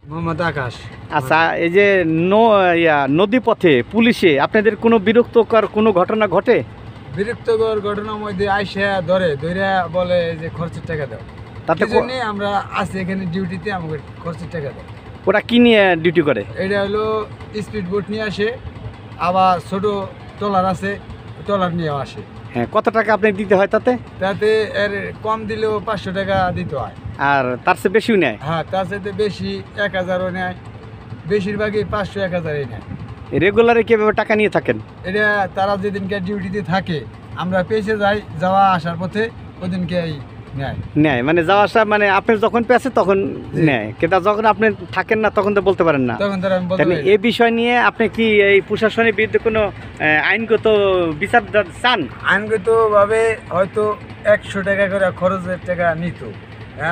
মোহাম্মদ আকাশ। আচ্ছা, এই যে নদী পথে পুলিশে আপনাদের কোনো বিরক্তকর কোনো ঘটনা ঘটে? বিরক্তকর ঘটনার মধ্যে আইসা ধরে বলে যে খরচের টাকা দাও, তাতে জন্য আমরা আছি এখানে ডিউটিতে, আমাকে খরচের টাকা দাও। ওরা কি নিয়ে ডিউটি করে? এটা হলো স্পিড বোট নিয়ে আসে, আবার ছোট ট্রলার আছে, ট্রলার নিয়েও আসে। হ্যাঁ, কত টাকা আপনি দিতে হয় তাতে? তাতে এর কম দিলেও 500 টাকা দিতে হয়, আর তার চেয়ে বেশিও নেয়? হ্যাঁ, তার সাথে বেশি 1000ও নেয়, বেশিরভাগই 500-1000ই নেয়। রেগুলারে কিভাবে টাকা নিয়ে থাকেন? এটা তারা যেদিনকে ডিউটিতে থাকে আমরা পেয়েছে যাই, যাওয়া আসার পথে ওদিনকেই নেয় মানে যাওয়া আসা, মানে আপনি যখন পেয়েছে তখন নেয়, কিন্তু যখন আপনি থাকেন না তখন তো বলতে পারেন না। তখন তারা এই বিষয় নিয়ে আপনি কি এই প্রশাসনের বিরুদ্ধে কোনো আইনগত বিচার চান? আইনগতভাবে হয়তো 100 টাকা করে খরচের টাকা নিত।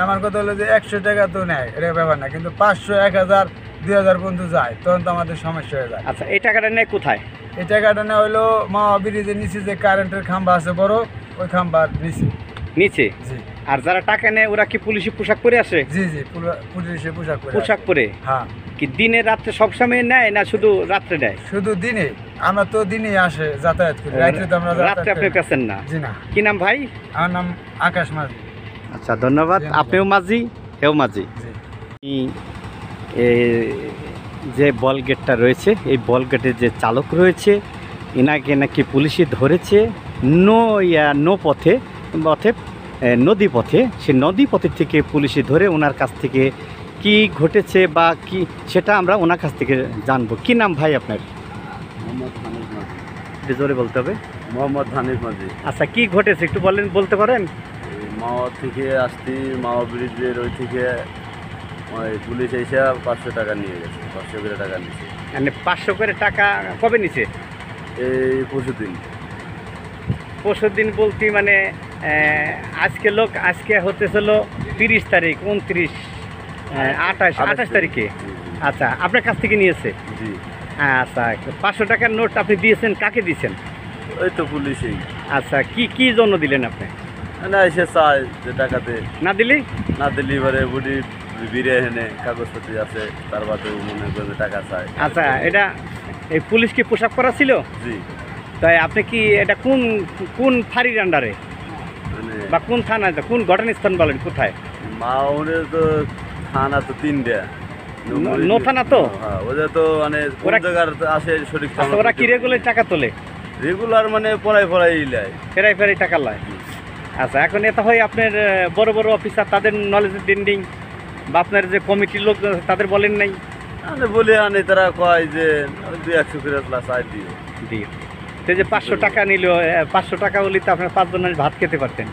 আমার কথা হলো যে 100 টাকা তো নেয়, এটা ব্যাপার না, কিন্তু 500, 1000, 2000 পর্যন্ত যায়, তখন তো আমাদের সমস্যা হয়ে যায়। আচ্ছা, এই টাকাটা নেয় কোথায়? এই টাকাটা নেওয়া হলো মাওয়া ব্রিজের নিচে যে কারেন্টের খাম্বা আছে বড়, ওই খাম্বার নিচে। জি। আর যারা টাকা নেয় ওরা কি পুলিশি পোশাক পরে আসে? জি, পুলিশে পোশাক পরে। হ্যাঁ। কি দিনে রাত্রে সবসময় নেয় না শুধু রাত্রে নেয়? শুধু দিনে, আমরা তো দিনে আসে যাতায়াত করি, রাত্রে তো আমরা রাত্রে আপনি পেছেন না? জি না। কি নাম ভাই? আমার নাম আকাশ মাঝি। আচ্ছা, ধন্যবাদ। আপনিও মাঝি, হেও মাঝি। যে বল গেটটা রয়েছে, এই বল গেটের যে চালক রয়েছে এনাকে নাকি পুলিশে ধরেছে নো পথে নদী পথে। সে নদী পথের থেকে পুলিশে ধরে ওনার কাছ থেকে কি ঘটেছে বা কি সেটা আমরা ওনার কাছ থেকে জানবো। কি নাম ভাই আপনার? মোহাম্মদ হানিফ মাঝি। একটু জোরে বলতে হবে। মোহাম্মদ হানিফ মাঝি। আচ্ছা, কি ঘটেছে একটু বলতে পারেন? মাওয়া থেকে আসছি, মাওয়া ব্রিজের ওই থেকে ওই পুলিশ এসে 500 টাকা নিয়ে গেছে, 500 করে টাকা নিচ্ছে। মানে 500 করে টাকা কবে নিছে? এই পরশু দিন বলতে মানে আজকে হতেছিল 30 তারিখ, 29, 28 তারিখে। আচ্ছা, আপনার কাছ থেকে নিয়েছে? জি। আচ্ছা, 500 টাকার নোট আপনি দিয়েছেন, কাকে দিয়েছেন? ওই তো পুলিশেই। আচ্ছা, কি জন্য দিলেন আপনি? না, এসে চায় যে টাকাতে না দিলে এবারে বুড়ি বিরে এনে কাগজপত্র আছে, তার বাদে মনে করে টাকা চায়। আচ্ছা, এটা এই পুলিশ কি পোশাক পরা ছিল? জি। তাই আপনি কি এটা কোন ফাঁড়ির আন্ডারে মানে বা কোন থানা, কোন ঘটনাস্থান বলেন, কোথায়? মাওয়া তো থানা তো 3টা। নো থানা তো? হ্যাঁ, ওদের তো মানে কোন জায়গার আসে সঠিক। ওরা কি রেগুলার টাকা তোলে? রেগুলার মানে পড়াই লাই ফেরাই টাকা লয়। আচ্ছা, এখন এটা হয় আপনার বড় বড় অফিসার, তাদের নলেজের ডিন্ডিং বা আপনার যে কমিটির লোক তাদের বলেন নাই? বলে আনে, তারা কয় যে 200 করে চাই দিও। সেই যে 500 টাকা নিল, 500 টাকা হলে তো আপনার 5 জনের ভাত খেতে পারতেন।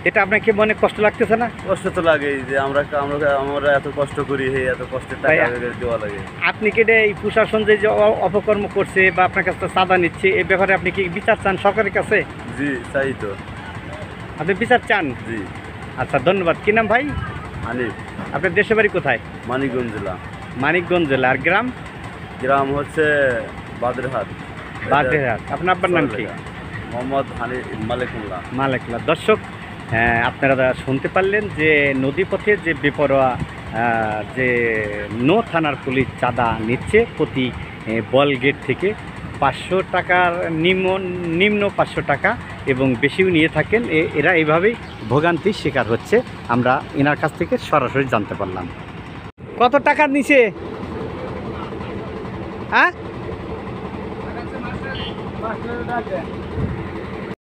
এটা আপনাকে মনে কষ্ট লাগতেছে না? কষ্ট তো লাগেই, যে আমরা এত কষ্ট করি, এত কষ্টের টাকা দেওয়া লাগে। আপনি কি এই প্রশাসন যে অপকর্ম করছে বা আপনার কাছে চাঁদা নিচ্ছে, এই ব্যাপারে আপনি কি বিচার চান সরকারের কাছে? জি, চাই তো। আপনি বিচার চান? জি। আচ্ছা, ধন্যবাদ। কি নাম ভাই? হানিফ। আপনার দেশের বাড়ি কোথায়? মানিকগঞ্জ জেলা। মানিকগঞ্জ জেলা। আর গ্রাম হচ্ছে বাদরহাট। আপনার আব্বার নাম কি? মোহাম্মদ হানিফ মালিকুল্লাহ। দর্শক, আপনারা শুনতে পারলেন যে নদীপথে যে বেপরোয়া যে নো থানার পুলিশ চাঁদা নিচ্ছে প্রতি বল গেট থেকে 500 টাকার নিম্ন 500 টাকা এবং বেশিও নিয়ে থাকেন। এরা এইভাবেই ভোগান্তির শিকার হচ্ছে। আমরা এনার কাছ থেকে সরাসরি জানতে পারলাম। কত টাকা নিছে? হ্যাঁ,